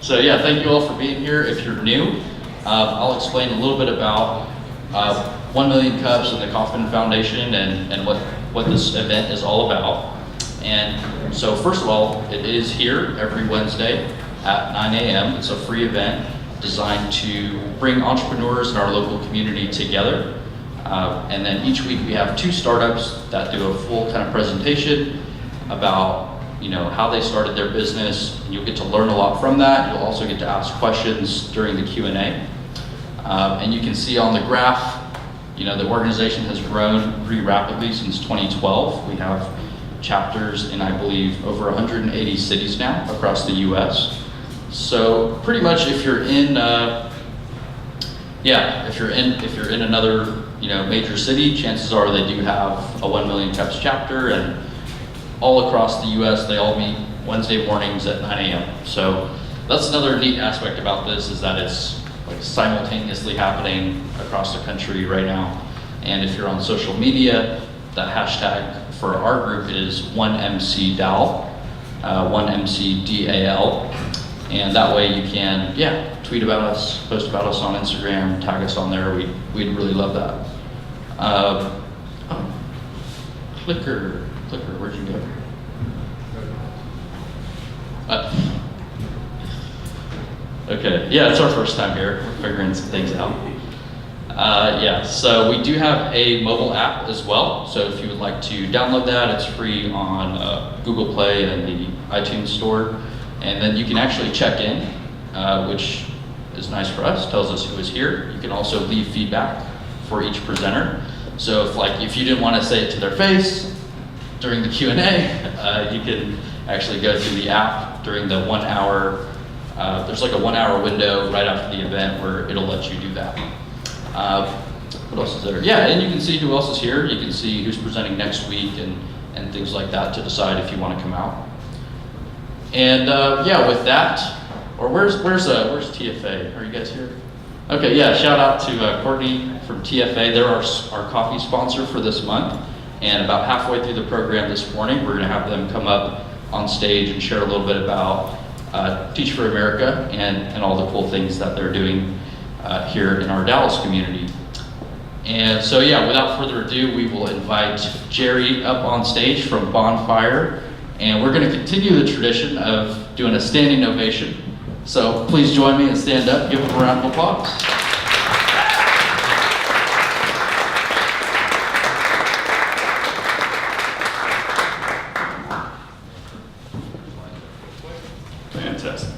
So yeah, thank you all for being here. If you're new, I'll explain a little bit about 1 Million Cups and the Kauffman Foundation and what this event is all about. And so first of all, it is here every Wednesday at 9 a.m. It's a free event designed to bring entrepreneurs in our local community together. And then each week we have 2 startups that do a full kind of presentation about how they started their business, and you'll get to learn a lot from that. You'll also get to ask questions during the Q&A. And you can see on the graph, the organization has grown pretty rapidly since 2012. We have chapters in, I believe, over 180 cities now across the US. So pretty much if you're in, if you're in another, major city, chances are they do have a 1 Million Cups chapter, and all across the US, they all meet Wednesday mornings at 9 a.m. So that's another neat aspect about this, is that it's like simultaneously happening across the country right now. And if you're on social media, the hashtag for our group is 1MCDAL, 1MCDAL. And that way you can, tweet about us, post about us on Instagram, tag us on there. We'd really love that. Clicker, where'd you go? Okay, it's our first time here. We're figuring some things out. So we do have a mobile app as well. So if you would like to download that, it's free on Google Play and the iTunes Store. And then you can actually check in, which is nice for us, tells us who is here. You can also leave feedback for each presenter. So if you didn't want to say it to their face during the Q&A, you can actually go through the app during the 1 hour. There's like a 1 hour window right after the event where it'll let you do that. What else is there? And you can see who else is here. You can see who's presenting next week and things like that to decide if you want to come out. And with that, or where's TFA? Are you guys here? Okay, shout out to Courtney from TFA. They're our coffee sponsor for this month. And about halfway through the program this morning, we're going to have them come up on stage and share a little bit about Teach for America and all the cool things that they're doing here in our Dallas community. And so without further ado, we will invite Jerry up on stage from Bonfire, and we're going to continue the tradition of doing a standing ovation. So please join me and stand up, give him a round of applause. Fantastic.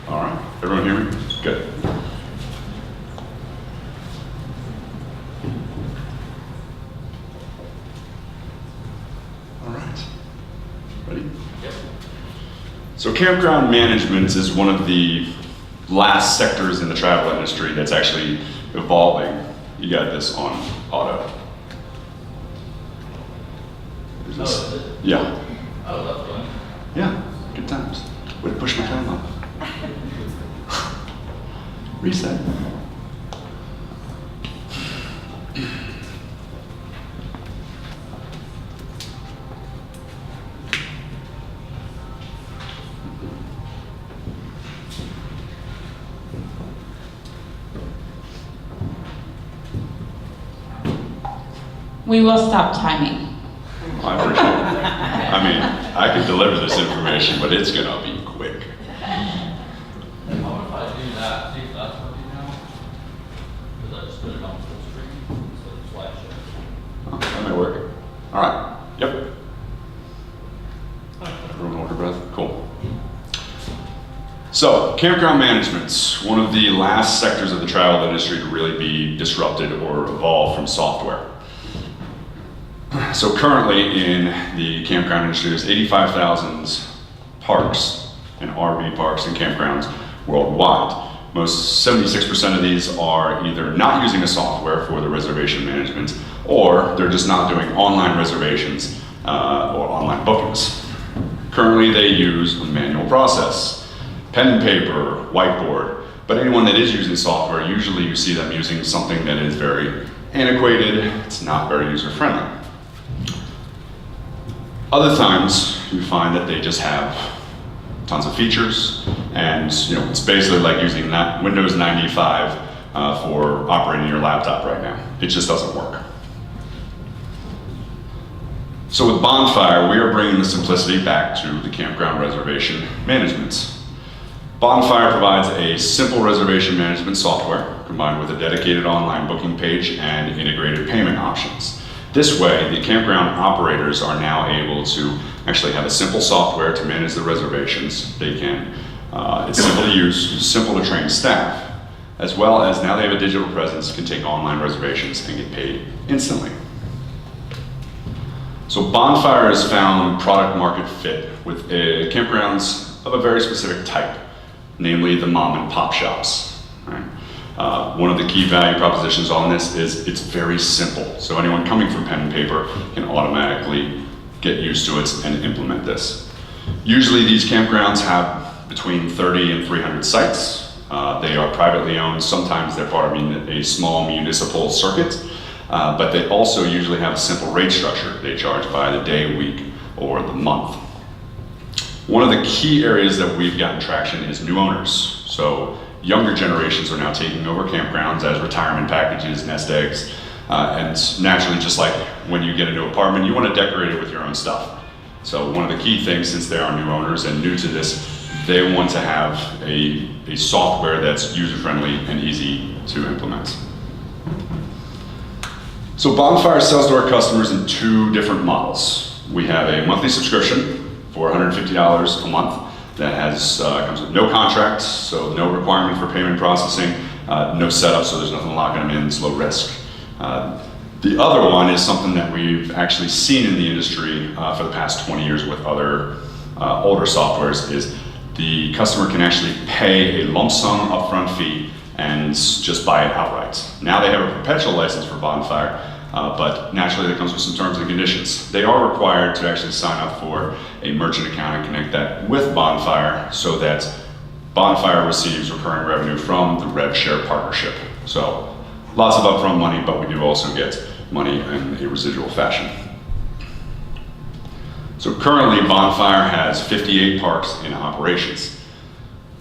All right, everyone hear me? Good. All right, ready? Yep. So campground management is one of the last sectors in the travel industry that's actually evolving. You got this on auto. Is this? Oh, is it? Yeah. Oh, that's fun. Yeah, good times. Way to push my time up. Reset. We will stop timing. I appreciate it. I mean, I could deliver this information, but it's gonna be quick. How if I do that, see if that's working now? Because I just put it on full screen instead of slideshow. Oh, that may work. All right. Yep. Everyone hold your breath. Cool. So, campground management's one of the last sectors of the travel industry to really be disrupted or evolve from software. So currently in the campground industry, there's 85,000 parks and RV parks and campgrounds worldwide. Most 76% of these are either not using a software for the reservation management, or they're just not doing online reservations or online bookings. Currently they use a manual process, pen and paper, whiteboard, but anyone that is using software, usually you see them using something that is very antiquated, it's not very user-friendly. Other times, you find that they just have tons of features, and it's basically like using Windows 95 for operating your laptop right now. It just doesn't work. So with Bonfire, we are bringing the simplicity back to the campground reservation management. Bonfire provides a simple reservation management software combined with a dedicated online booking page and integrated payment options. This way, the campground operators are now able to actually have a simple software to manage the reservations. It's simple to use, simple to train staff, as well as now they have a digital presence, can take online reservations and get paid instantly. So Bonfire has found product market fit with campgrounds of a very specific type, namely the mom and pop shops. Right? One of the key value propositions on this is it's very simple. So anyone coming from pen and paper can automatically get used to it and implement this. Usually these campgrounds have between 30 and 300 sites. They are privately owned. Sometimes they're part of a small municipal circuit. But they also usually have a simple rate structure. They charge by the day, week, or the month. One of the key areas that we've gotten traction is new owners. So younger generations are now taking over campgrounds as retirement packages, nest eggs, and naturally, just like when you get a new apartment, you want to decorate it with your own stuff. So one of the key things, since they are new owners and new to this, they want to have a software that's user-friendly and easy to implement. So Bonfire sells to our customers in two different models. We have a monthly subscription for $150 a month that comes with no contract, so no requirement for payment processing, no setup, so there's nothing locking them in, it's low risk. The other one is something that we've actually seen in the industry for the past 20 years with other older softwares, is the customer can actually pay a lump sum upfront fee and just buy it outright. Now they have a perpetual license for Bonfire, but naturally that comes with some terms and conditions. They are required to actually sign up for a merchant account and connect that with Bonfire so that Bonfire receives recurring revenue from the rev share partnership. So lots of upfront money, but we do also get money in a residual fashion. So currently Bonfire has 58 parks in operations.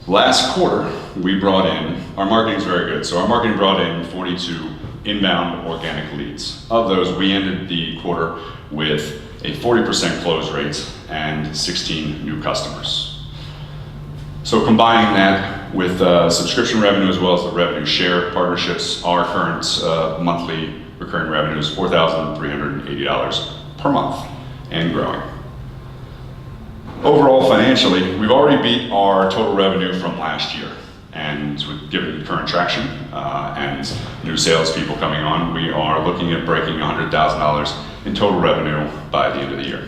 Last quarter, we brought in, our marketing is very good, so our marketing brought in 42 inbound organic leads. Of those, we ended the quarter with a 40% close rate and 16 new customers. So combining that with subscription revenue as well as the revenue share partnerships, our current monthly recurring revenue is $4,380 per month and growing. Overall, financially, we've already beat our total revenue from last year. And given current traction and new salespeople coming on, we are looking at breaking $100,000 in total revenue by the end of the year.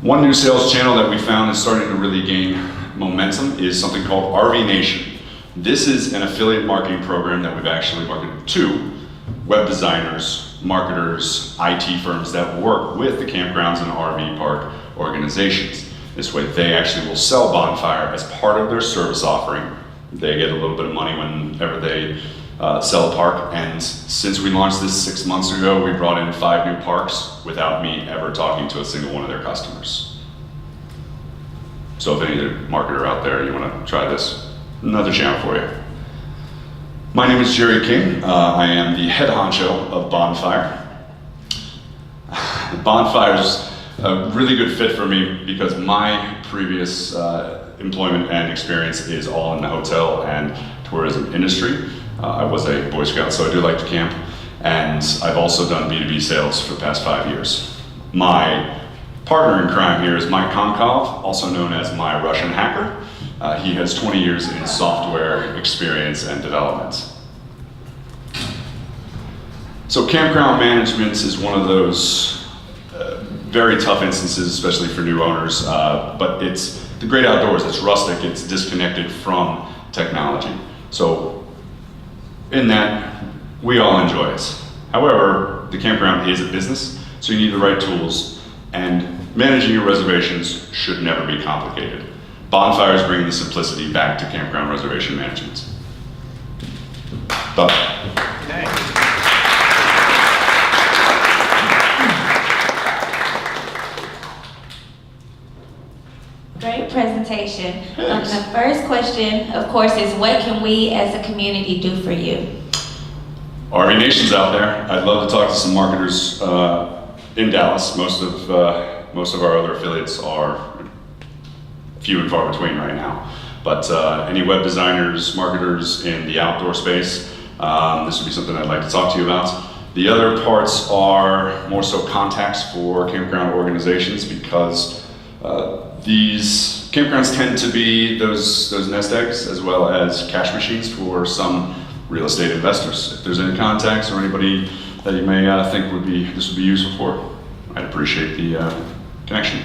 One new sales channel that we found is starting to really gain momentum is something called RV Nation. This is an affiliate marketing program that we've actually marketed to web designers, marketers, IT firms that work with the campgrounds and RV park organizations. This way they actually will sell Bonfire as part of their service offering. They get a little bit of money whenever they sell a park, and since we launched this 6 months ago, we brought in 5 new parks without me ever talking to a single one of their customers. So if any marketer out there, you want to try this, another channel for you. My name is Jerry King. I am the head honcho of Bonfire. Bonfire's a really good fit for me because my previous employment and experience is all in the hotel and tourism industry. I was a Boy Scout, so I do like to camp, and I've also done B2B sales for the past 5 years. My partner in crime here is Mike Konkov, also known as my Russian hacker. He has 20 years in software experience and development. So campground management is one of those very tough instances, especially for new owners, but it's the great outdoors. It's rustic, it's disconnected from technology. So in that, we all enjoy it. However, the campground is a business, so you need the right tools, and managing your reservations should never be complicated. Bonfire is bringing the simplicity back to campground reservation management. Done. Great presentation. Thanks. The first question, of course, is what can we as a community do for you? RV Nation's out there. I'd love to talk to some marketers in Dallas. Most of our other affiliates are few and far between right now. But any web designers, marketers in the outdoor space, this would be something I'd like to talk to you about. The other parts are more so contacts for campground organizations, because these campgrounds tend to be those nest eggs as well as cash machines for some real estate investors. If there's any contacts or anybody that you may think this would be useful for, I'd appreciate the connection.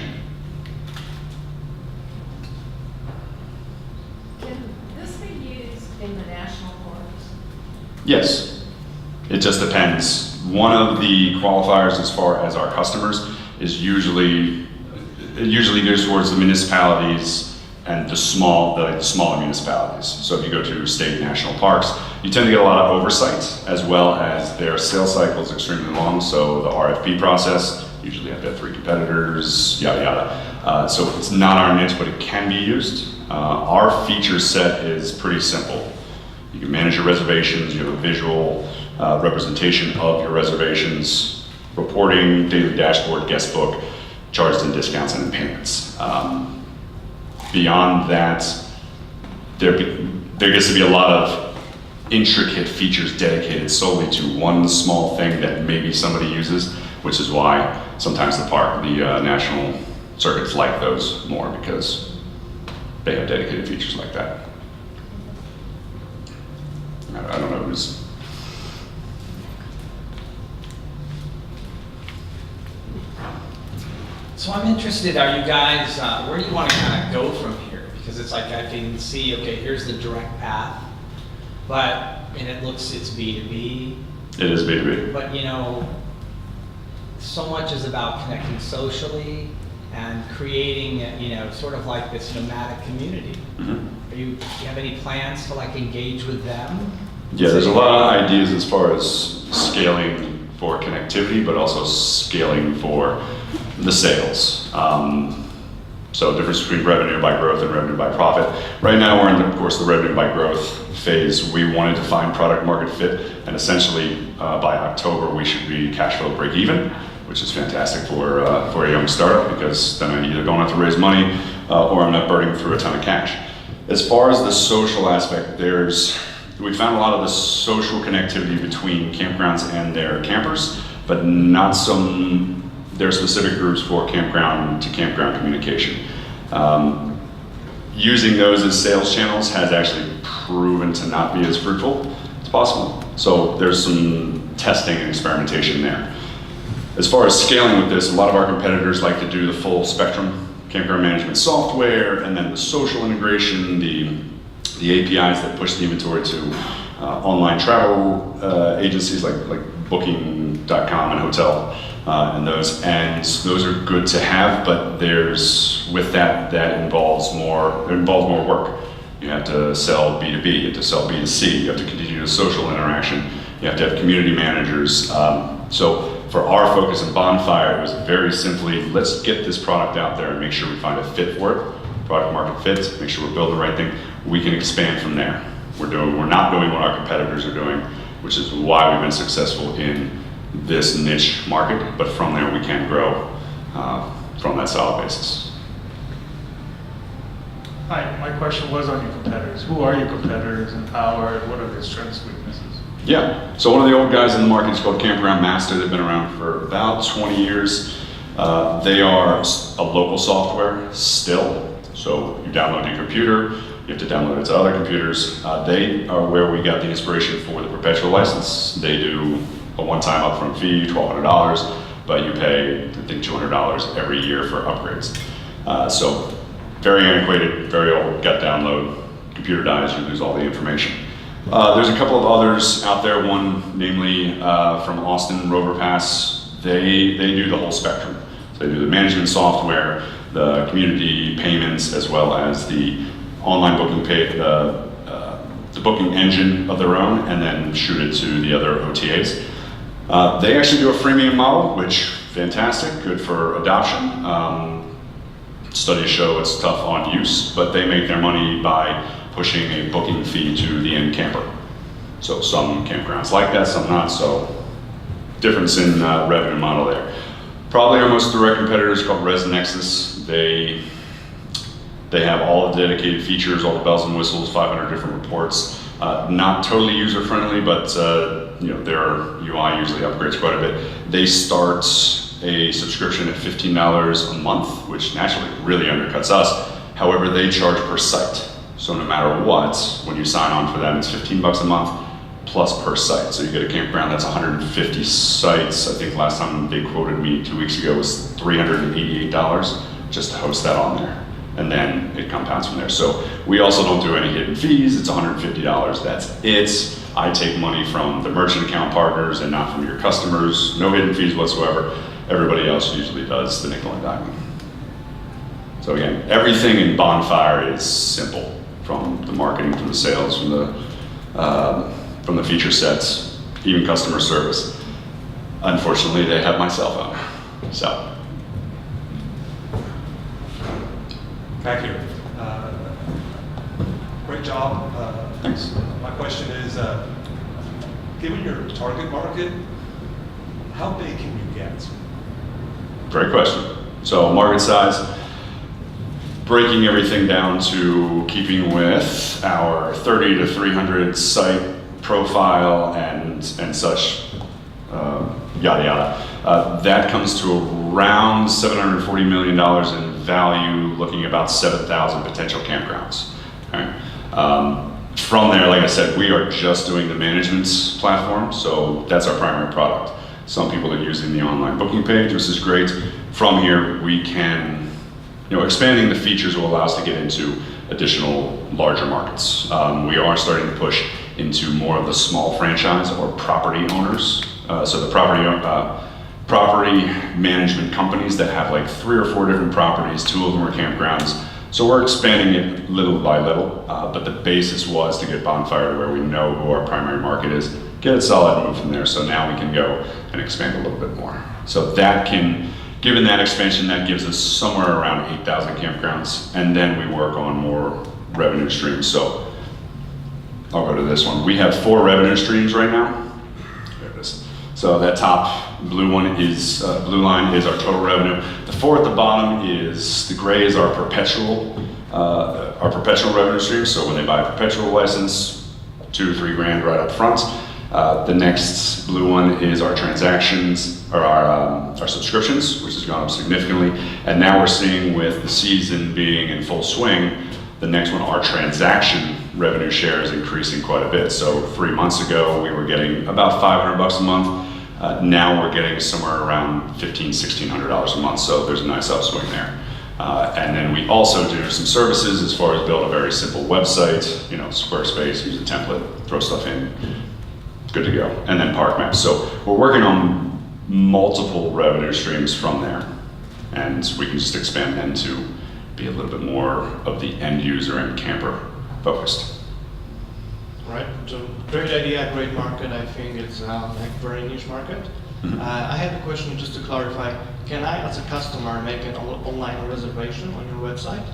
Can this be used in the national parks? Yes, it just depends. One of the qualifiers as far as our customers is usually goes towards the municipalities and the smaller municipalities. So if you go to state and national parks, you tend to get a lot of oversight, as well as their sales cycle is extremely long. So the RFP process, usually have to have 3 competitors, yada yada. So it's not our niche, but it can be used. Our feature set is pretty simple. You can manage your reservations, you have a visual representation of your reservations, reporting, daily dashboard, guest book, charges and discounts and payments. Beyond that, there gets to be a lot of intricate features dedicated solely to one small thing that maybe somebody uses, which is why sometimes the national circuits like those more, because they have dedicated features like that. I don't know who's. So I'm interested, are you guys, where do you want to kind of go from here? Because it's like I can see, okay, here's the direct path, and it looks, it's B2B. It is B2B. But so much is about connecting socially and creating, sort of like this nomadic community. Mm-hmm. Do you have any plans to like engage with them? Yeah, there's a lot of ideas as far as scaling for connectivity, but also scaling for the sales. So difference between revenue by growth and revenue by profit. Right now we're in, of course, the revenue by growth phase. We wanted to find product market fit, and essentially by October we should be cash flow break even, which is fantastic for a young startup, because then I either don't have to raise money or I'm not burning through a ton of cash. As far as the social aspect, we found a lot of the social connectivity between campgrounds and their campers, but not there are specific groups for campground to campground communication. Using those as sales channels has actually proven to not be as fruitful as possible. So there's some testing and experimentation there. As far as scaling with this, a lot of our competitors like to do the full spectrum campground management software, and then the social integration, the APIs that push the inventory to online travel agencies like Booking.com and Hotel. And those are good to have, but with that involves more work. You have to sell B2B, you have to sell B2C, you have to continue the social interaction, you have to have community managers. So for our focus in Bonfire, it was very simply, let's get this product out there and make sure we find a fit for it, product market fit, make sure we're building the right thing. We can expand from there. We're not doing what our competitors are doing, which is why we've been successful in this niche market, but from there we can grow from that solid basis. Hi, my question was on your competitors. Who are your competitors and what are their strengths and weaknesses? Yeah, so one of the old guys in the market is called Campground Master. They've been around for about 20 years. They are a local software still, so you download your computer, you have to download it to other computers. They are where we got the inspiration for the perpetual license. They do a one-time upfront fee, $1,200, but you pay, I think, $200 every year for upgrades. So very antiquated, very old, got download, computer dies, you lose all the information. There's a couple of others out there, one namely from Austin, Rover Pass. They do the whole spectrum. So they do the management software, the community payments, as well as the online booking the booking engine of their own, and then shoot it to the other OTAs. They actually do a freemium model, which fantastic, good for adoption. Studies show it's tough on use, but they make their money by pushing a booking fee to the end camper. So some campgrounds like that, some not, so difference in revenue model there. Probably our most direct competitor is called ResNexus. They have all the dedicated features, all the bells and whistles, 500 different reports. Not totally user-friendly, but their UI usually upgrades quite a bit. They start a subscription at $15 a month, which naturally really undercuts us. However, they charge per site. So no matter what, when you sign on for them, it's $15 a month plus per site. So you get a campground that's 150 sites. I think last time they quoted me 2 weeks ago was $388 just to host that on there. And then it compounds from there. So we also don't do any hidden fees. It's $150, that's it. I take money from the merchant account partners and not from your customers. No hidden fees whatsoever. Everybody else usually does the nickel and dime. So again, everything in Bonfire is simple, from the marketing, from the sales, from the feature sets, even customer service. Unfortunately, they have my cell phone, so. Thank you. Great job. Thanks. My question is, given your target market, how big can you get? Great question. So market size, breaking everything down to keeping with our 30 to 300 site profile and such, yada yada. That comes to around $740 million in value, looking about 7,000 potential campgrounds. Okay. From there, like I said, we are just doing the management platform, so that's our primary product. Some people are using the online booking page, which is great. From here, we can, expanding the features will allow us to get into additional larger markets. We are starting to push into more of the small franchise or property owners. So the property management companies that have like 3 or 4 different properties, 2 of them are campgrounds. So we're expanding it little by little, but the basis was to get Bonfire to where we know who our primary market is, get it solid and move from there. So now we can go and expand a little bit more. So that given that expansion, that gives us somewhere around 8,000 campgrounds, and then we work on more revenue streams. So I'll go to this one. We have 4 revenue streams right now. There it is. So that top blue line is our total revenue. The 4 at the bottom is, the gray is our perpetual revenue stream. So when they buy a perpetual license, $2 to $3 grand right up front. The next blue one is our transactions, or our subscriptions, which has gone up significantly. And now we're seeing, with the season being in full swing, the next one, our transaction revenue share, is increasing quite a bit. So 3 months ago, we were getting about $500 a month. Now we're getting somewhere around $1,500, $1,600 a month. So there's a nice upswing there. And then we also do some services as far as build a very simple website, Squarespace, use a template, throw stuff in, good to go. And then park maps. So we're working on multiple revenue streams from there. And we can just expand them to be a little bit more of the end user and camper focused. Right, so great idea, great market. I think it's like very niche market. Mm-hmm. I have a question just to clarify. Can I, as a customer, make an online reservation on your website?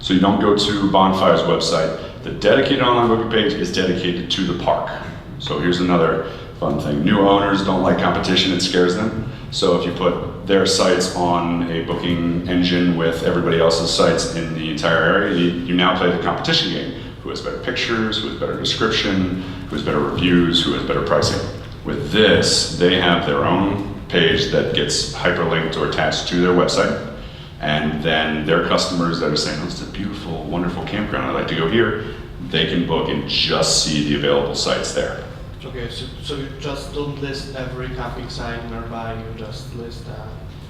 So you don't go to Bonfire's website. The dedicated online booking page is dedicated to the park. So here's another fun thing. New owners don't like competition, it scares them. So if you put their sites on a booking engine with everybody else's sites in the entire area, you now play the competition game. Who has better pictures, who has better description, who has better reviews, who has better pricing. With this, they have their own page that gets hyperlinked or attached to their website. And then their customers that are saying, oh, it's a beautiful, wonderful campground, I'd like to go here, they can book and just see the available sites there. Okay, so you just don't list every camping site nearby, you just list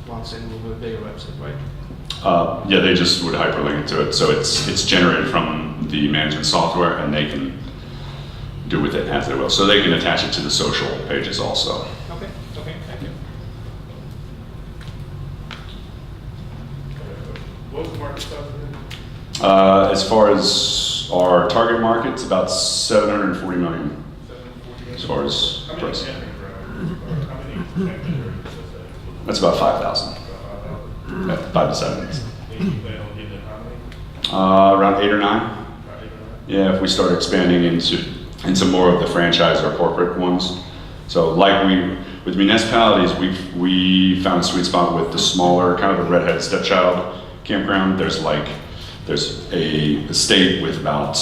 one single with their website, right? Yeah, they just would hyperlink it to it. So it's generated from the management software, and they can do with it as they will. So they can attach it to the social pages also. Okay, thank you. What was the market size again? As far as our target market, it's about 740 million. 740. As far as How many price. camping grounds? How many camping areas is that? That's about 5,000. About 5,000. 5 to 7. you plan on getting it how many? Around 8 or 9. About 8 or 9? Yeah, if we start expanding into more of the franchise or corporate ones. So like with municipalities, we found a sweet spot with the smaller, kind of a redhead stepchild campground. There's a state with about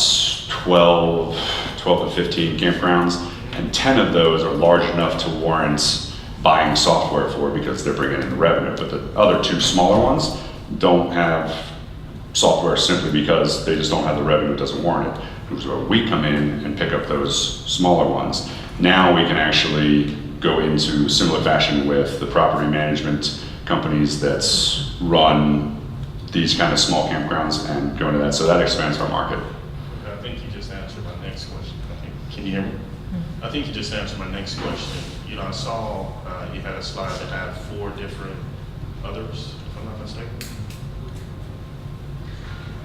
12 to 15 campgrounds, and 10 of those are large enough to warrant buying software for because they're bringing in revenue. But the other 2 smaller ones don't have software simply because they just don't have the revenue, it doesn't warrant it. Which is where we come in and pick up those smaller ones. Now we can actually go into similar fashion with the property management companies that run these kind of small campgrounds and go into that. So that expands our market. I think you just answered my next question. Can you hear me? I think you just answered my next question. You know, I saw you had a slide that had 4 different others, if I'm not mistaken.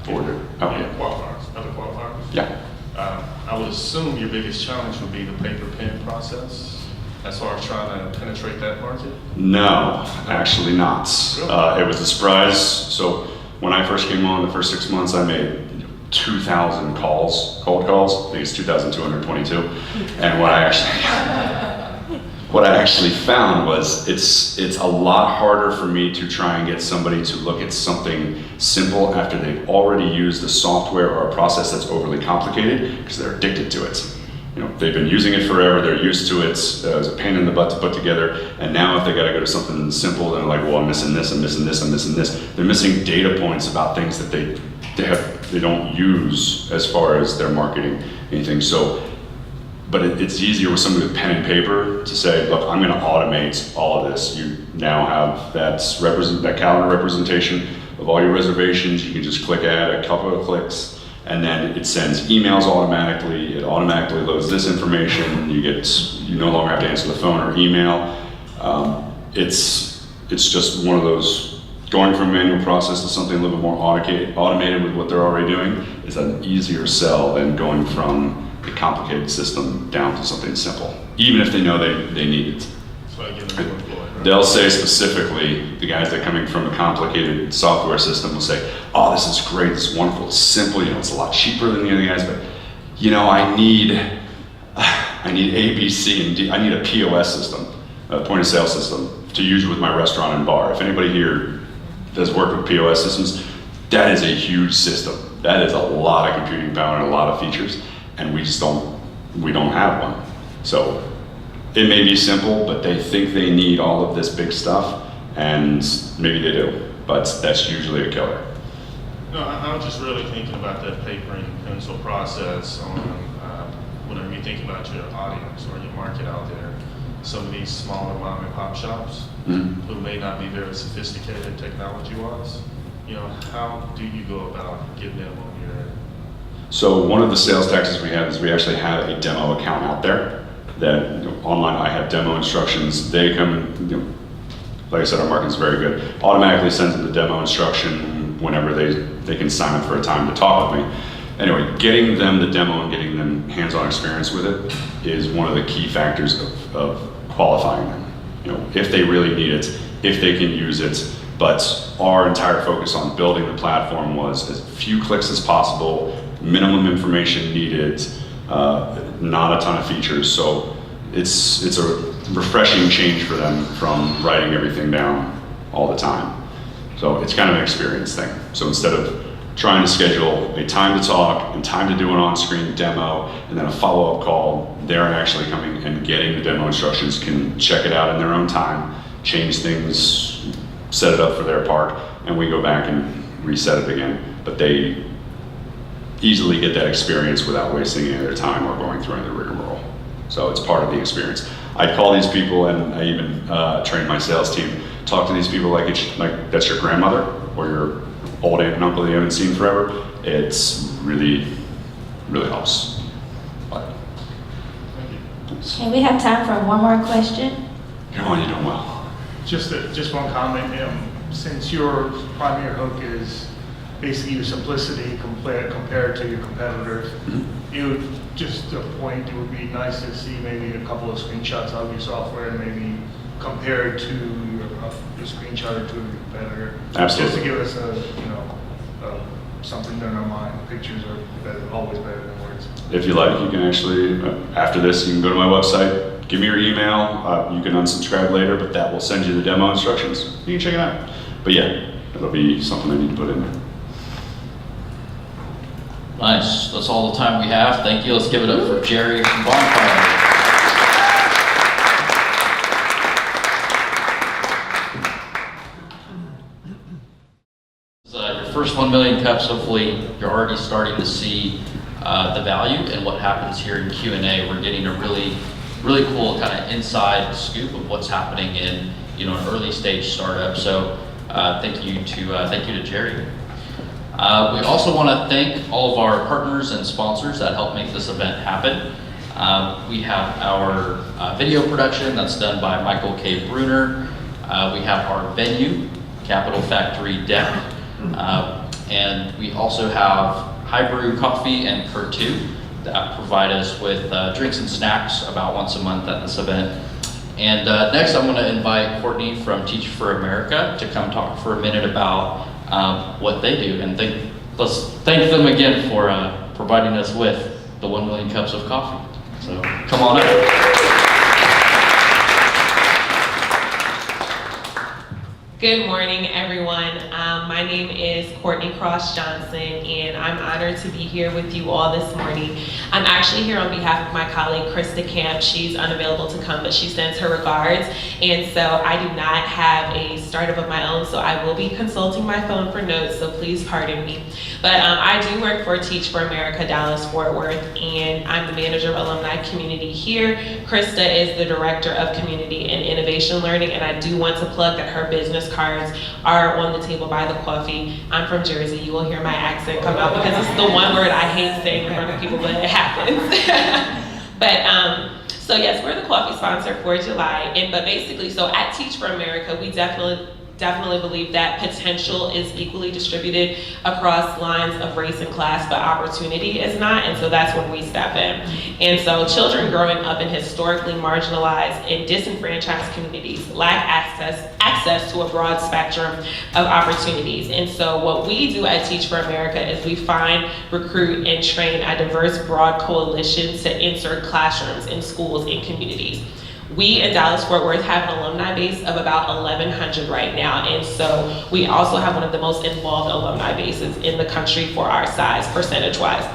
Order. Oh, Yeah, yeah. qualifiers, other qualifiers. Yeah. I would assume your biggest challenge would be the paper pen process, as far as trying to penetrate that market. No, actually not. Really? It was a surprise. So when I first came on, the first 6 months, I made 2,000 cold calls. I think it's 2,222. And what I actually found was it's a lot harder for me to try and get somebody to look at something simple after they've already used a software or a process that's overly complicated because they're addicted to it. You know, they've been using it forever, they're used to it, it's a pain in the butt to put together, and now if they gotta go to something simple, they're like, well, I'm missing this, I'm missing this, I'm missing this. They're missing data points about things that they don't use as far as their marketing, anything. So, but it's easier with somebody with pen and paper to say, look, I'm gonna automate all of this. You now have that calendar representation of all your reservations. You can just click add a couple of clicks, and then it sends emails automatically. It automatically loads this information. You no longer have to answer the phone or email. It's just one of those, going from a manual process to something a little bit more automated with what they're already doing is an easier sell than going from a complicated system down to something simple, even if they know they need it. So I get them employed, right? They'll say specifically, the guys that coming from a complicated software system will say, oh, this is great, this is wonderful, it's simple, it's a lot cheaper than the other guys, but I need A, B, C, and D. I need a POS system, a point of sale system to use with my restaurant and bar. If anybody here does work with POS systems, that is a huge system. That is a lot of computing power and a lot of features, and we don't have one. So it may be simple, but they think they need all of this big stuff, and maybe they do, but that's usually a killer. No, I was just really thinking about that paper and pencil process on whenever you think about your audience or your market out there. Some of these smaller mom and pop shops who may not be very sophisticated technology-wise. How do you go about getting them on your? So one of the sales tactics we have is we actually have a demo account out there that online. I have demo instructions. They come, like I said, our marketing is very good. Automatically sends them the demo instruction whenever they can sign up for a time to talk with me. Anyway, getting them the demo and getting them hands-on experience with it is one of the key factors of qualifying them. If they really need it, if they can use it. But our entire focus on building the platform was as few clicks as possible, minimum information needed, not a ton of features. So it's a refreshing change for them from writing everything down all the time. So it's kind of an experience thing. So instead of trying to schedule a time to talk and time to do an on-screen demo and then a follow-up call, they're actually coming and getting the demo instructions, can check it out in their own time, change things, set it up for their park, and we go back and reset it again. But they easily get that experience without wasting any of their time or going through any of the rigmarole. So it's part of the experience. I call these people, and I even train my sales team, talk to these people like that's your grandmother or your old aunt and uncle that you haven't seen forever. It's really, really helps. But, Okay, we have time for one more question. come on, you're doing well. Just one comment. Since your primary hook is basically your simplicity compared to your competitors, just a point, it would be nice to see maybe a couple of screenshots of your software and maybe compared to your screenshot or to a competitor? Absolutely. Just to give us something in our mind. Pictures are always better than words. If you like, you can actually, after this, you can go to my website, give me your email, you can unsubscribe later, but that will send you the demo instructions. You can check it out. But yeah, it'll be something I need to put in there. Nice. That's all the time we have. Thank you. Let's give it up for Jerry from Bonfire. Your first 1 million cups. Hopefully, you're already starting to see the value and what happens here in Q&A. We're getting a really cool kind of inside scoop of what's happening in an early stage startup. So thank you to Jerry. We also want to thank all of our partners and sponsors that help make this event happen. We have our video production that's done by Michael K. Bruner. We have our venue, Capital Factory Deck. And we also have High Brew Coffee and Purtu that provide us with drinks and snacks about once a month at this event. And next I'm going to invite Courtney from Teach for America to come talk for a minute about what they do. And let's thank them again for providing us with the 1 million cups of coffee. So come on up. Good morning, everyone. My name is Courtney Cross Johnson, and I'm honored to be here with you all this morning. I'm actually here on behalf of my colleague, Krista Camp. She's unavailable to come, but she sends her regards. And so I do not have a startup of my own, so I will be consulting my phone for notes, so please pardon me. But I do work for Teach for America Dallas-Fort Worth, and I'm the manager of alumni community here. Krista is the director of community and innovation learning, and I do want to plug that her business cards are on the table by the coffee. I'm from Jersey. You will hear my accent come out because it's the one word I hate saying in front of people, but it happens. So yes, we're the coffee sponsor for July. But basically, so at Teach for America, we definitely believe that potential is equally distributed across lines of race and class, but opportunity is not, and so that's when we step in. And so children growing up in historically marginalized and disenfranchised communities lack access to a broad spectrum of opportunities. And so what we do at Teach for America is we find, recruit, and train a diverse, broad coalition to enter classrooms in schools and communities. We in Dallas-Fort Worth have an alumni base of about 1,100 right now, and so we also have one of the most involved alumni bases in the country for our size, percentage-wise.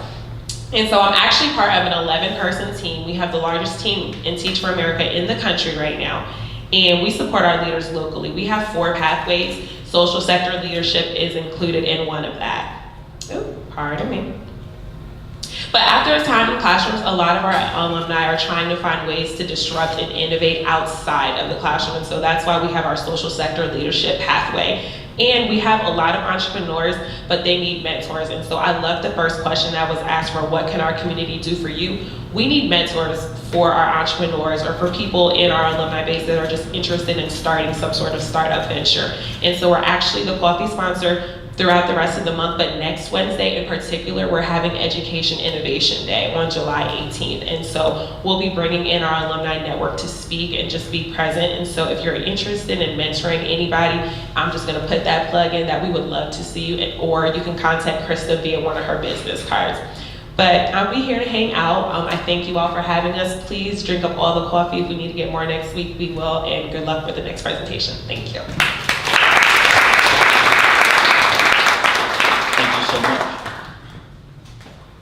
And so I'm actually part of an 11-person team. We have the largest team in Teach for America in the country right now, and we support our leaders locally. We have 4 pathways. Social sector leadership is included in one of that. Oh, pardon me. But after a time in classrooms, a lot of our alumni are trying to find ways to disrupt and innovate outside of the classroom. And so that's why we have our social sector leadership pathway. And we have a lot of entrepreneurs, but they need mentors. And so I love the first question that was asked for, what can our community do for you? We need mentors for our entrepreneurs or for people in our alumni base that are just interested in starting some sort of startup venture. And so we're actually the coffee sponsor throughout the rest of the month, but next Wednesday in particular, we're having Education Innovation Day on July 18th. And so we'll be bringing in our alumni network to speak and just be present. And so if you're interested in mentoring anybody, I'm just gonna put that plug in that we would love to see you, or you can contact Krista via one of her business cards. But I'll be here to hang out. I thank you all for having us. Please drink up all the coffee. If we need to get more next week, we will, and good luck with the next presentation. Thank you. So much.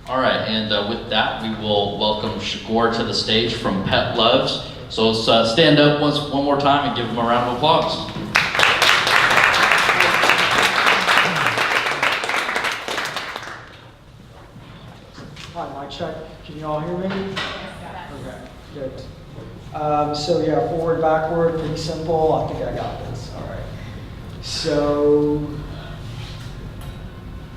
All right, and with that, we will welcome Shagor to the stage from Petluvs. So let's stand up one more time and give him a round of applause. Hi, mic check. Can you all hear me? Okay, good. So yeah, forward, backward, pretty simple. I think I got this. All right. So.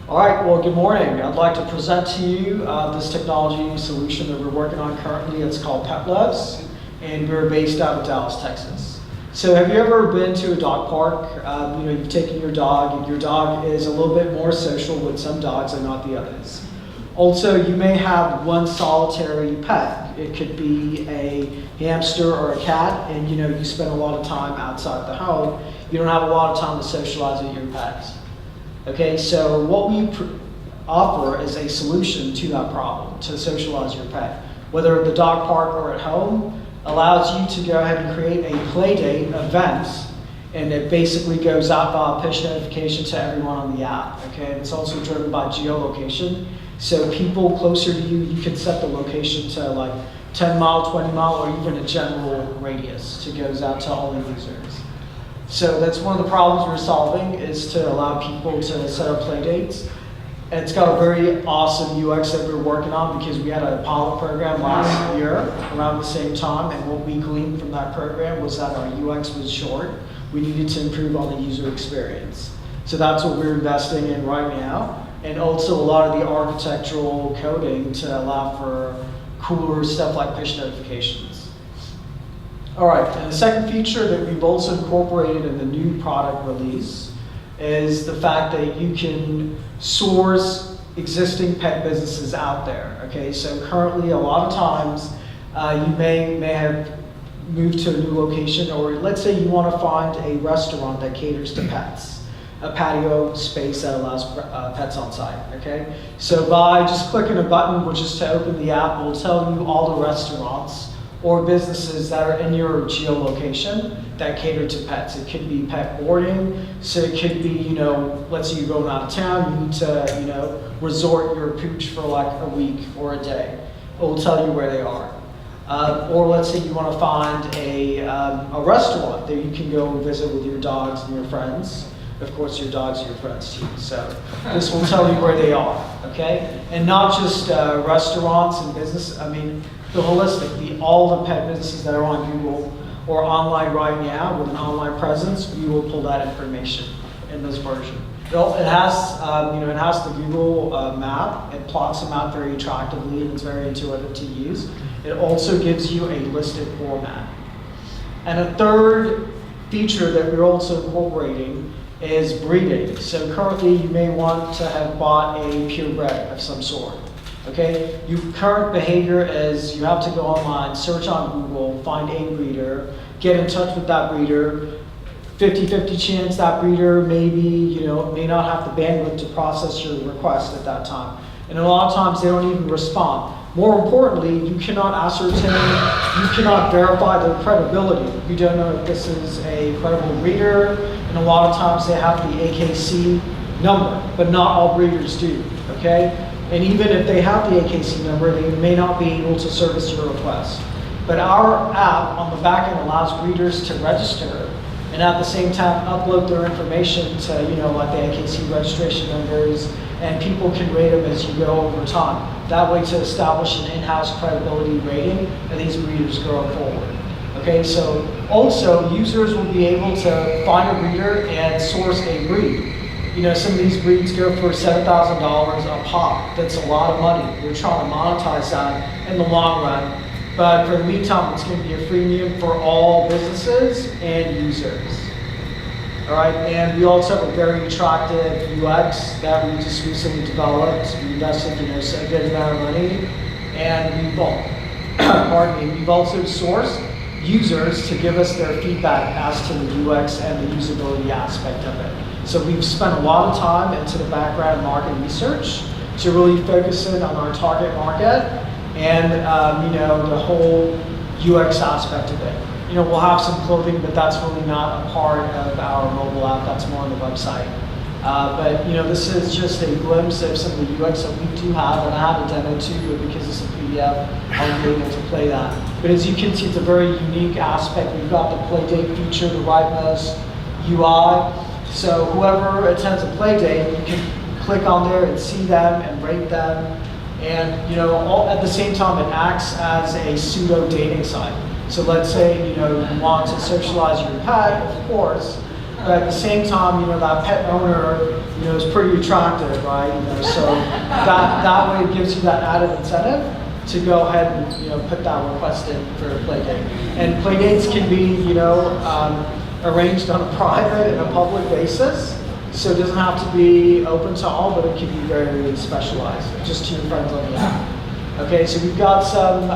All right, well, good morning. I'd like to present to you this technology solution that we're working on currently. It's called Petluvs, and we're based out of Dallas, Texas. So have you ever been to a dog park? You've taken your dog, and your dog is a little bit more social with some dogs and not the others. Also, you may have one solitary pet. It could be a hamster or a cat, and you spend a lot of time outside the home. You don't have a lot of time to socialize with your pets. Okay, so what we offer is a solution to that problem, to socialize your pet. Whether at the dog park or at home, allows you to go ahead and create a play date event, and it basically goes out by push notification to everyone on the app. Okay, and it's also driven by geolocation. So people closer to you, you can set the location to like 10 mile, 20 mile, or even a general radius to goes out to all the users. So that's one of the problems we're solving, is to allow people to set up play dates. And it's got a very awesome UX that we're working on, because we had a pilot program last year around the same time, and what we gleaned from that program was that our UX was short. We needed to improve on the user experience. So that's what we're investing in right now, and also a lot of the architectural coding to allow for cooler stuff like push notifications. All right, and the second feature that we've also incorporated in the new product release is the fact that you can source existing pet businesses out there. Okay, so currently a lot of times you may have moved to a new location, or let's say you want to find a restaurant that caters to pets, a patio space that allows pets on site. Okay, so by just clicking a button, which is to open the app, will tell you all the restaurants or businesses that are in your geolocation that cater to pets. It could be pet boarding, so it could be, let's say you're going out of town, you need to, resort your pooch for like a week or a day. It will tell you where they are. Or let's say you want to find a restaurant that you can go and visit with your dogs and your friends. Of course, your dogs are your friends too. So this will tell you where they are, okay? And not just restaurants and business, the holistic, all the pet businesses that are on Google or online right now with an online presence, we will pull that information in this version. It has, it has the Google map. It plots them out very attractively, and it's very intuitive to use. It also gives you a listed format. And a third feature that we're also incorporating is breeding. So currently, you may want to have bought a purebred of some sort. Okay, your current behavior is you have to go online, search on Google, find a breeder, get in touch with that breeder. 50-50 chance that breeder may not have the bandwidth to process your request at that time. And a lot of times they don't even respond. More importantly, you cannot ascertain, you cannot verify their credibility. You don't know if this is a credible breeder, and a lot of times they have the AKC number, but not all breeders do, okay? And even if they have the AKC number, they may not be able to service your request. But our app on the back end allows breeders to register, and at the same time upload their information to, like the AKC registration numbers, and people can rate them as you go over time. That way to establish an in-house credibility rating of these breeders going forward. Okay, so also users will be able to find a breeder and source a breed. Some of these breeds go for $7,000 a pop. That's a lot of money. We're trying to monetize that in the long run. But for the meantime, it's going to be a freemium for all businesses and users. All right, and we also have a very attractive UX that we just recently developed. We invested a good amount of money, and we've also sourced users to give us their feedback as to the UX and the usability aspect of it. So we've spent a lot of time into the background market research to really focus in on our target market and the whole UX aspect of it. We'll have some clothing, but that's really not a part of our mobile app. That's more on the website. But this is just a glimpse of some of the UX that we do have, and I have a demo too, but because it's a PDF, I'll be able to play that. But as you can see, it's a very unique aspect. We've got the play date feature, the rightmost UI. So whoever attends a play date, you can click on there and see them and rate them. And at the same time, it acts as a pseudo dating site. So let's say you want to socialize your pet, of course, but at the same time, that pet owner is pretty attractive, right? So that way it gives you that added incentive to go ahead and put that request in for a play date. And play dates can be arranged on a private and a public basis. So it doesn't have to be open to all, but it can be very specialized, just to your friends on the app. Okay, so we've got some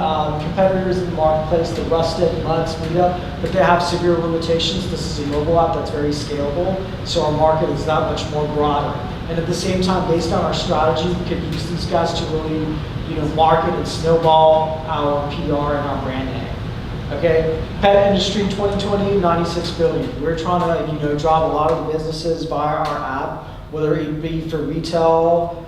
competitors in the marketplace, the Rustic, Muds, Meetup, but they have severe limitations. This is a mobile app that's very scalable, so our market is that much more broader. And at the same time, based on our strategy, we could use these guys to really, market and snowball our PR and our brand name. Okay, pet industry 2020, 96 billion. We're trying to, drive a lot of the businesses via our app, whether it be for retail,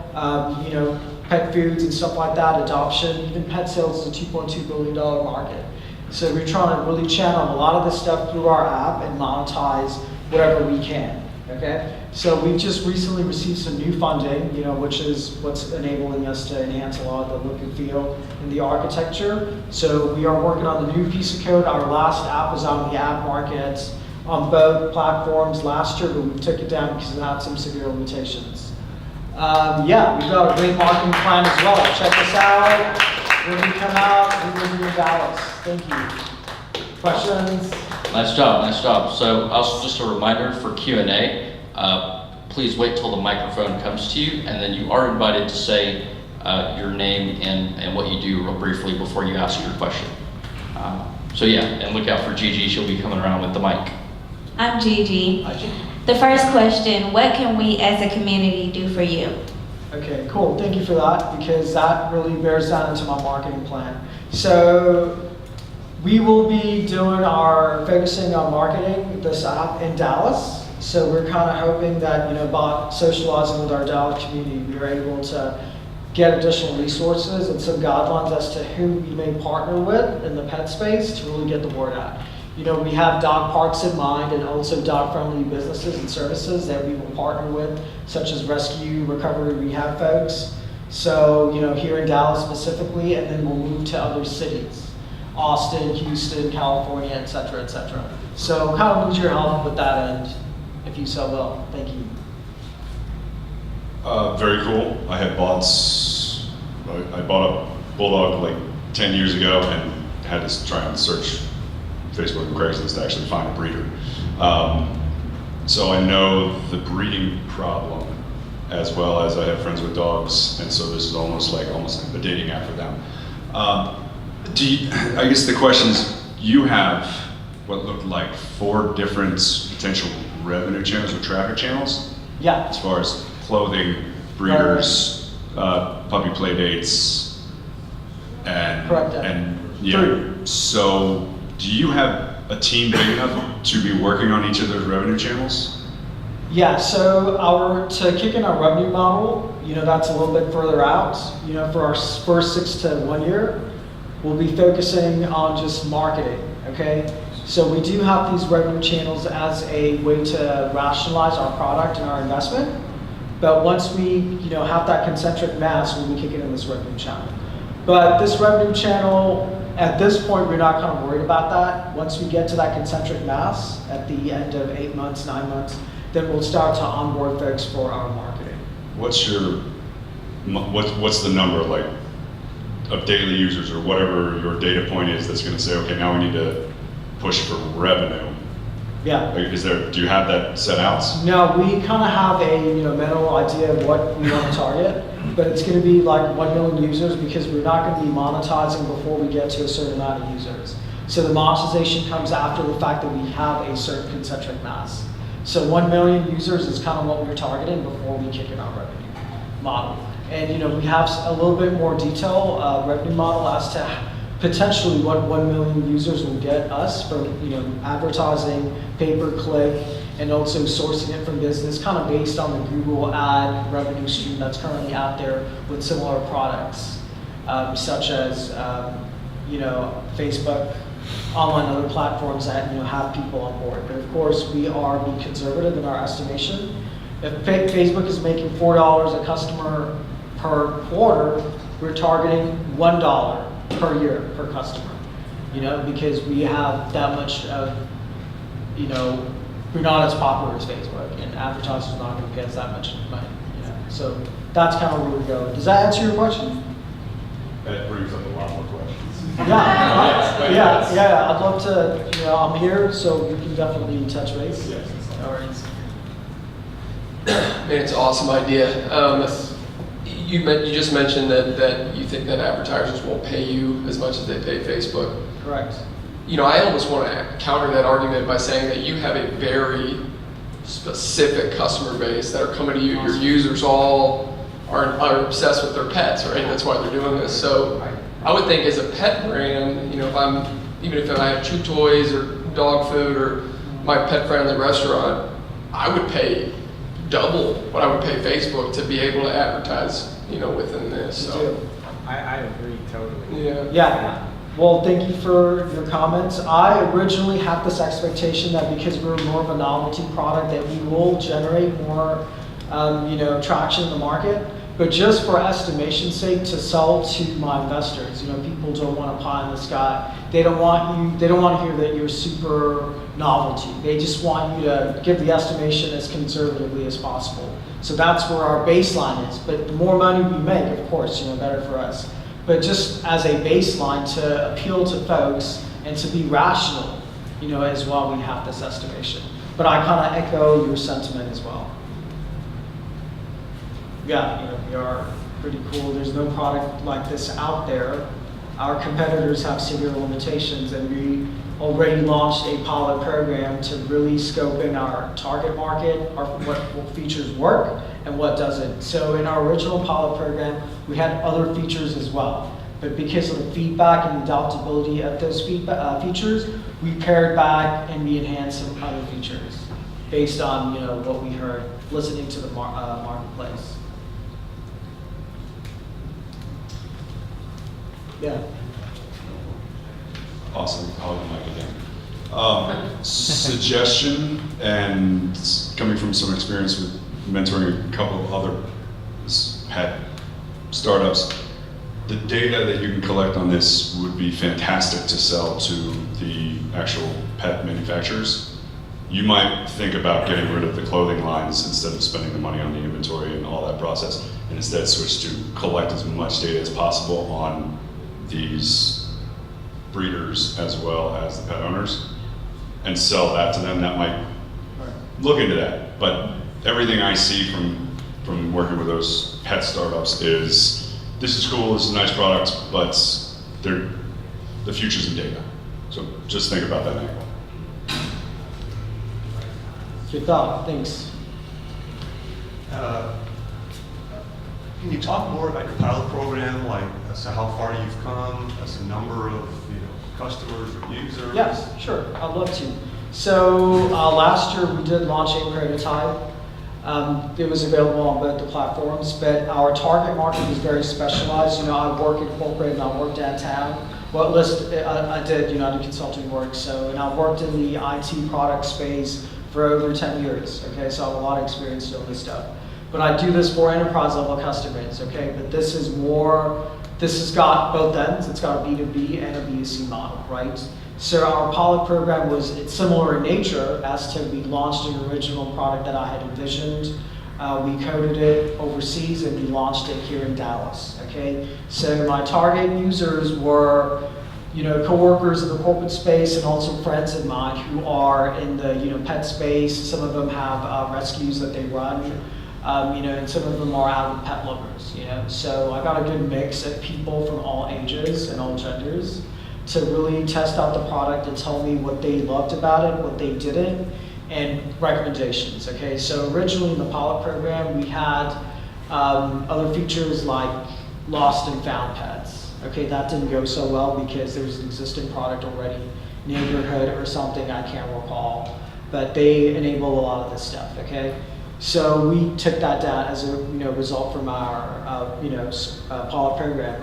pet foods and stuff like that, adoption, even pet sales is a $2.2 billion market. So we're trying to really channel a lot of this stuff through our app and monetize whatever we can. Okay, so we've just recently received some new funding, which is what's enabling us to enhance a lot of the look and feel and the architecture. So we are working on the new piece of code. Our last app was on the app market on both platforms last year, but we took it down because it had some severe limitations. We've got a great marketing plan as well. Check us out when we come out. We will be in Dallas. Thank you. Questions? Nice job, nice job. So also just a reminder for Q&A, please wait till the microphone comes to you, and then you are invited to say your name and what you do real briefly before you ask your question. And look out for Gigi, she'll be coming around with the mic. I'm Gigi. Hi, Gigi. The first question, what can we as a community do for you? Okay, cool. Thank you for that, because that really bears down into my marketing plan. So we will be focusing on marketing this app in Dallas. So we're kind of hoping that, by socializing with our Dallas community, we are able to get additional resources and some guidelines as to who we may partner with in the pet space to really get the word out. We have dog parks in mind and also dog-friendly businesses and services that we will partner with, such as rescue, recovery, rehab folks. So, here in Dallas specifically, and then we'll move to other cities. Austin, Houston, California, et cetera, et cetera. So kind of need your help with that end, if you so will. Thank you. Very cool. I bought a bulldog like 10 years ago and had to try and search Facebook and Craigslist to actually find a breeder. So I know the breeding problem, as well as I have friends with dogs, and so this is almost like a dating app for them. I guess the question is, you have what looked like 4 different potential revenue channels or traffic channels? Yeah. As far as clothing, breeders, puppy play dates, and Correct. So do you have a team big enough to be working on each of those revenue channels? Yeah, so to kick in our revenue model, that's a little bit further out. For our first 6 to 1 year, we'll be focusing on just marketing, okay? So we do have these revenue channels as a way to rationalize our product and our investment. But once we, have that concentric mass, we'll be kicking in this revenue channel. But this revenue channel, at this point, we're not kind of worried about that. Once we get to that concentric mass at the end of 8 months, 9 months, then we'll start to onboard folks for our marketing. What's the number like of daily users or whatever your data point is that's going to say, okay, now we need to push for revenue? Yeah. Do you have that set out? No, we kind of have a mental idea of what we want to target, but it's going to be like 1 million users because we're not going to be monetizing before we get to a certain amount of users. So the monetization comes after the fact that we have a certain concentric mass. So 1 million users is kind of what we're targeting before we kick in our revenue model. And we have a little bit more detail revenue model as to potentially what 1 million users will get us from advertising, pay-per-click, and also sourcing it from business, kind of based on the Google ad revenue stream that's currently out there with similar products, such as Facebook, online other platforms that have people on board. But of course, we are being conservative in our estimation. If Facebook is making $4 a customer per quarter, we're targeting $1 per year per customer, because we have that much of, we're not as popular as Facebook, and advertisers are not going to get us that much money, So that's kind of where we go. Does that answer your question? That brings up a lot more questions. Yeah. I'd love to, I'm here, so we can definitely touch base. Yes. All right. Man, it's an awesome idea. You just mentioned that you think that advertisers won't pay you as much as they pay Facebook. Correct. I almost want to counter that argument by saying that you have a very specific customer base that are coming to you. Your users all are obsessed with their pets, right? That's why they're doing this. So I would think as a pet brand, even if I have chew toys or dog food or my pet-friendly restaurant, I would pay double what I would pay Facebook to be able to advertise, within this. So. I agree totally. Yeah. Yeah. Well, thank you for your comments. I originally had this expectation that because we're more of a novelty product that we will generate more, traction in the market. But just for estimation's sake, to sell to my investors, people don't want a pie in the sky. They don't want to hear that you're super novelty. They just want you to give the estimation as conservatively as possible. So that's where our baseline is. But the more money we make, of course, better for us. But just as a baseline to appeal to folks and to be rational, as well, we have this estimation. But I kind of echo your sentiment as well. Yeah, we are pretty cool. There's no product like this out there. Our competitors have severe limitations, and we already launched a pilot program to really scope in our target market, what features work and what doesn't. So in our original pilot program, we had other features as well. But because of the feedback and the adaptability of those features, we pared back and we enhanced some other features based on what we heard, listening to the marketplace. Yeah. Awesome. I'll have the mic again. Suggestion, and coming from some experience with mentoring a couple of other pet startups, the data that you can collect on this would be fantastic to sell to the actual pet manufacturers. You might think about getting rid of the clothing lines instead of spending the money on the inventory and all that process, and instead switch to collect as much data as possible on these breeders as well as the pet owners and sell that to them. That might look into that. But everything I see from working with those pet startups is, this is cool, this is a nice product, but the future's in data. So just think about that angle. Good thought, thanks. Can you talk more about your pilot program, like as to how far you've come, as a number of customers or users? Yes, sure, I'd love to. So last year we did launch a prototype. It was available on both the platforms, but our target market was very specialized. I work in corporate and I work downtown. I did consulting work, and I worked in the IT product space for over 10 years, okay? So I have a lot of experience doing this stuff. But I do this for enterprise level customers, okay? But this has got both ends. It's got a B2B and a B2C model, right? So our pilot program it's similar in nature as to we launched an original product that I had envisioned. We coded it overseas and we launched it here in Dallas, okay? So my target users were coworkers in the corporate space and also friends of mine who are in the pet space. Some of them have rescues that they run. And some of them are avid pet lovers, So I got a good mix of people from all ages and all genders to really test out the product and tell me what they loved about it, what they didn't, and recommendations, okay? So originally in the pilot program, we had other features like lost and found pets, okay? That didn't go so well because there was an existing product already, neighborhood or something, I can't recall, but they enable a lot of this stuff, okay? So we took that down as a result from our pilot program,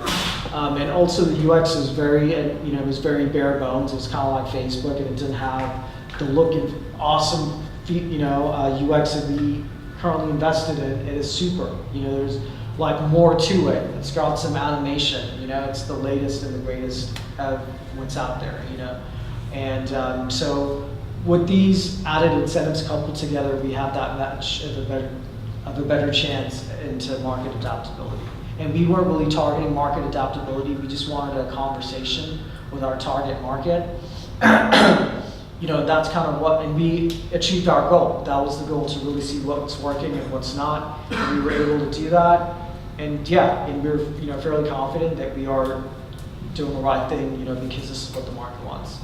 and also the UX is it was very bare bones. It was kind of like Facebook, and it didn't have the look and awesome UX that we currently invested in. It is super. There's like more to it. It's got some animation. It's the latest and the greatest of what's out there. And so. With these added incentives coupled together, we have that much of a better chance into market adaptability. And we weren't really targeting market adaptability. We just wanted a conversation with our target market. that's kind of what, and we achieved our goal. That was the goal, to really see what's working and what's not. And we were able to do that. And yeah, and we're, fairly confident that we are doing the right thing, because this is what the market wants.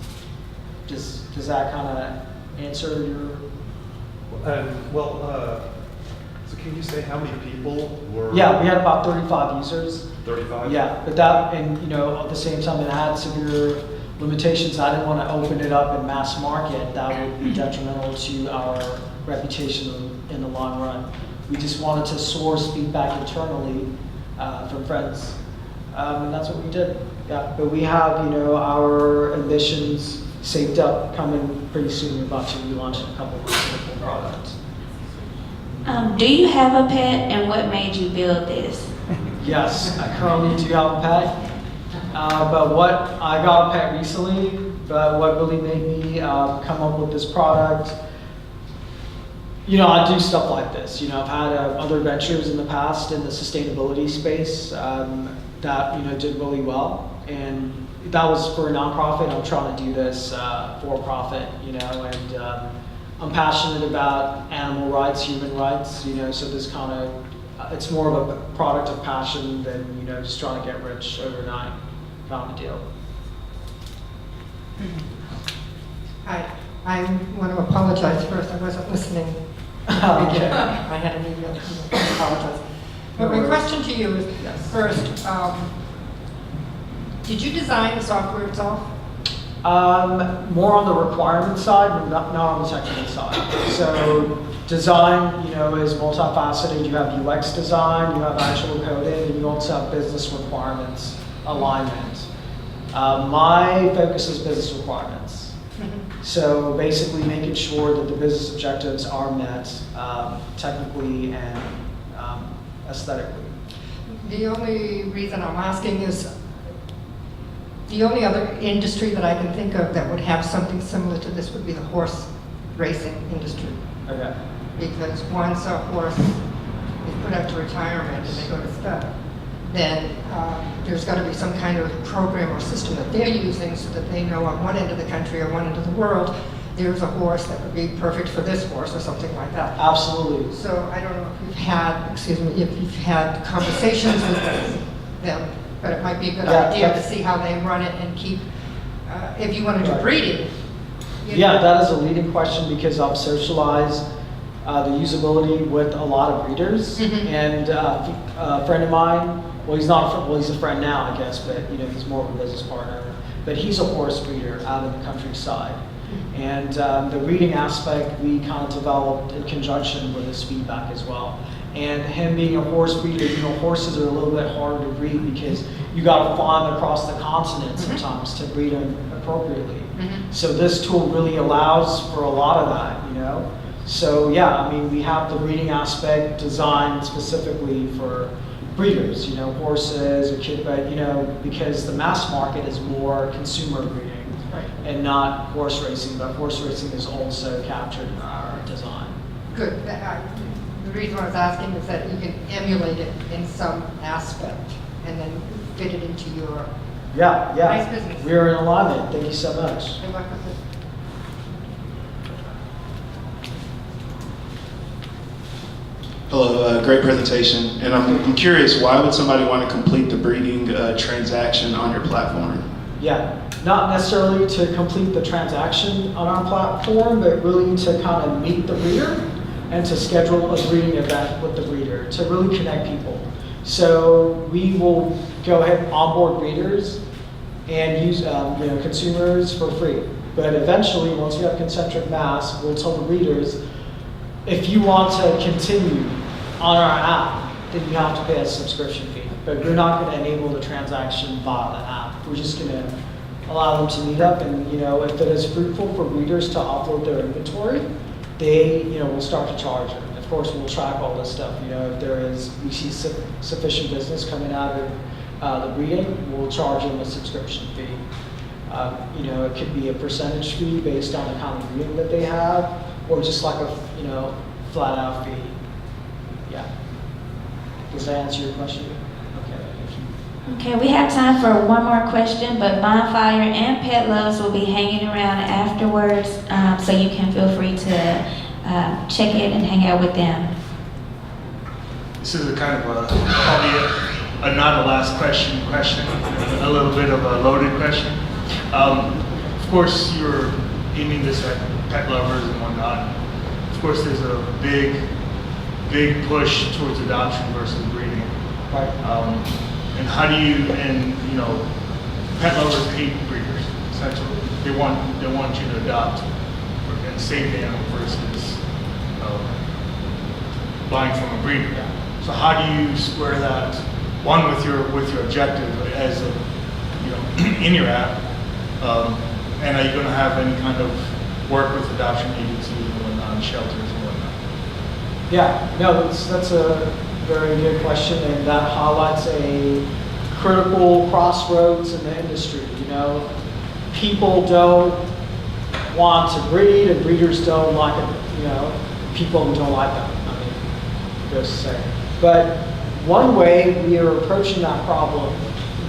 Does that kind of answer your? So can you say how many people were? Yeah, we had about 35 users. 35? Yeah, but that, and at the same time, it had severe limitations. I didn't want to open it up in mass market. That would be detrimental to our reputation in the long run. We just wanted to source feedback internally from friends, and that's what we did. Yeah, but we have, our ambitions saved up, coming pretty soon. We're about to relaunch a couple of simple products. Do you have a pet, and what made you build this? Yes, I currently do have a pet. But I got a pet recently, but what really made me come up with this product, I do stuff like this. I've had other ventures in the past in the sustainability space that, did really well. And that was for a nonprofit. I'm trying to do this for profit, and I'm passionate about animal rights, human rights, so this kind of, it's more of a product of passion than, just trying to get rich overnight kind of deal. Hi, I want to apologize first. I wasn't listening. Okay. I had an email. I apologize. But my question to you is, first, did you design the software itself? More on the requirement side, not on the technical side. So design, is multifaceted. You have UX design, you have actual coding, and you also have business requirements alignment. My focus is business requirements. So basically making sure that the business objectives are met technically and aesthetically. The only reason I'm asking is the only other industry that I can think of that would have something similar to this would be the horse racing industry. Okay. Because once a horse is put out to retirement and they go to stud, then there's got to be some kind of program or system that they're using so that they know on one end of the country or one end of the world, there's a horse that would be perfect for this horse or something like that. Absolutely. So I don't know if you've had conversations with them, but it might be a good idea to see how they run it and keep, if you want to do breeding. Yeah, that is a leading question because I've socialized the usability with a lot of breeders. And a friend of mine, well, he's not a friend, well, he's a friend now, I guess, but he's more of a business partner. But he's a horse breeder out in the countryside. And the breeding aspect we kind of developed in conjunction with his feedback as well. And him being a horse breeder, horses are a little bit harder to breed because you got to fly them across the continent sometimes to breed them appropriately. So this tool really allows for a lot of that, So yeah, I mean, we have the breeding aspect designed specifically for breeders, horses, but because the mass market is more consumer breeding and not horse racing, but horse racing is also captured in our design. Good. The reason I was asking is that you can emulate it in some aspect and then fit it into your nice business. We're in alignment. Thank you so much. Good luck with it. Hello, great presentation. And I'm curious, why would somebody want to complete the breeding transaction on your platform? Yeah, not necessarily to complete the transaction on our platform, but really to kind of meet the breeder and to schedule a breeding event with the breeder to really connect people. So we will go ahead and onboard breeders and use consumers for free. But eventually, once we have concentric mass, we'll tell the breeders, if you want to continue on our app, then you have to pay a subscription fee. But we're not going to enable the transaction via the app. We're just going to allow them to meet up, and if it is fruitful for breeders to offload their inventory, they will start to charge them. Of course, we'll track all this stuff. If we see sufficient business coming out of the breeding, we'll charge them a subscription fee. It could be a percentage fee based on the kind of breeding that they have, or just like a flat out fee. Yeah. Does that answer your question? Okay. Okay, we have time for one more question, but Bonfire and Petluvs will be hanging around afterwards, so you can feel free to check in and hang out with them. This is a kind of probably a not a last question, a little bit of a loaded question. Of course, you're aiming this at pet lovers and whatnot. Of course, there's a big push towards adoption versus breeding. Right. And how do you, pet lovers hate breeders, essentially. They want you to adopt and save the animal versus buying from a breeder. So how do you square that, one, with your objective as in your app, and are you going to have any kind of work with adoption agencies and whatnot, shelters and whatnot? Yeah, no, that's a very good question, and that highlights a critical crossroads in the industry. People don't want to breed, and breeders don't like it. People don't like them. I mean, just to say. But one way we are approaching that problem,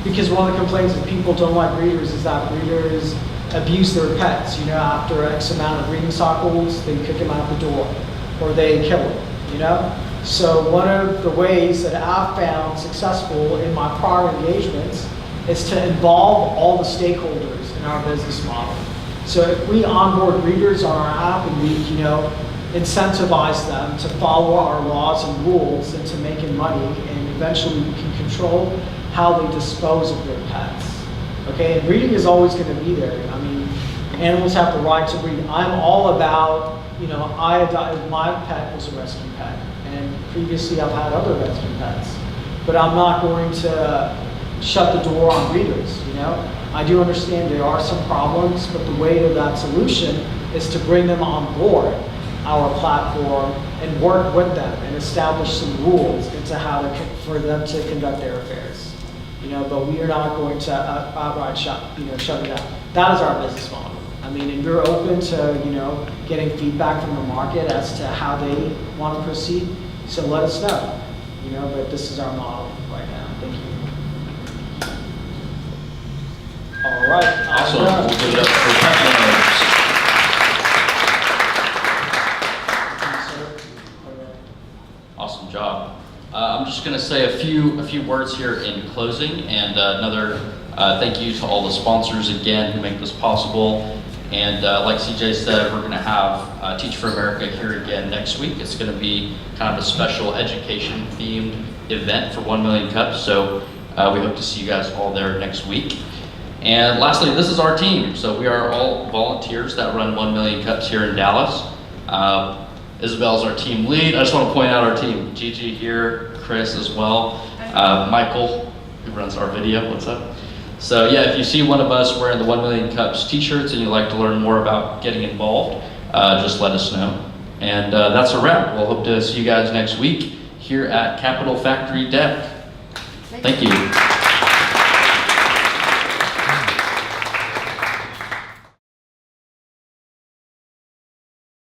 because one of the complaints that people don't like breeders is that breeders abuse their pets. After X amount of breeding cycles, they kick them out the door, or they kill them. So one of the ways that I've found successful in my prior engagements is to involve all the stakeholders in our business model. So if we onboard breeders on our app and we, incentivize them to follow our laws and rules into making money, and eventually we can control how they dispose of their pets. Okay, and breeding is always going to be there. I mean, animals have the right to breed. I'm all about, my pet was a rescue pet, and previously I've had other rescue pets, but I'm not going to shut the door on breeders. I do understand there are some problems, but the way to that solution is to bring them on board our platform and work with them and establish some rules into how for them to conduct their affairs. But we are not going to outright shut it down. That is our business model. I mean, and we're open to getting feedback from the market as to how they want to proceed. So let us know. But this is our model right now. Thank you. All right. Awesome. We'll give it up for Petluvs. Awesome job. I'm just going to say a few words here in closing, and another thank you to all the sponsors again who make this possible. And like CJ said, we're going to have Teach for America here again next week. It's going to be kind of a special education themed event for 1 Million Cups. So we hope to see you guys all there next week. And lastly, this is our team. So we are all volunteers that run 1 Million Cups here in Dallas. Isabel's our team lead. I just want to point out our team. Gigi here, Chris as well, Michael, who runs our video. What's up? So yeah, if you see one of us wearing the 1 Million Cups t-shirts and you'd like to learn more about getting involved, just let us know. And that's a wrap. We'll hope to see you guys next week here at Capital Factory Deck. Thank you.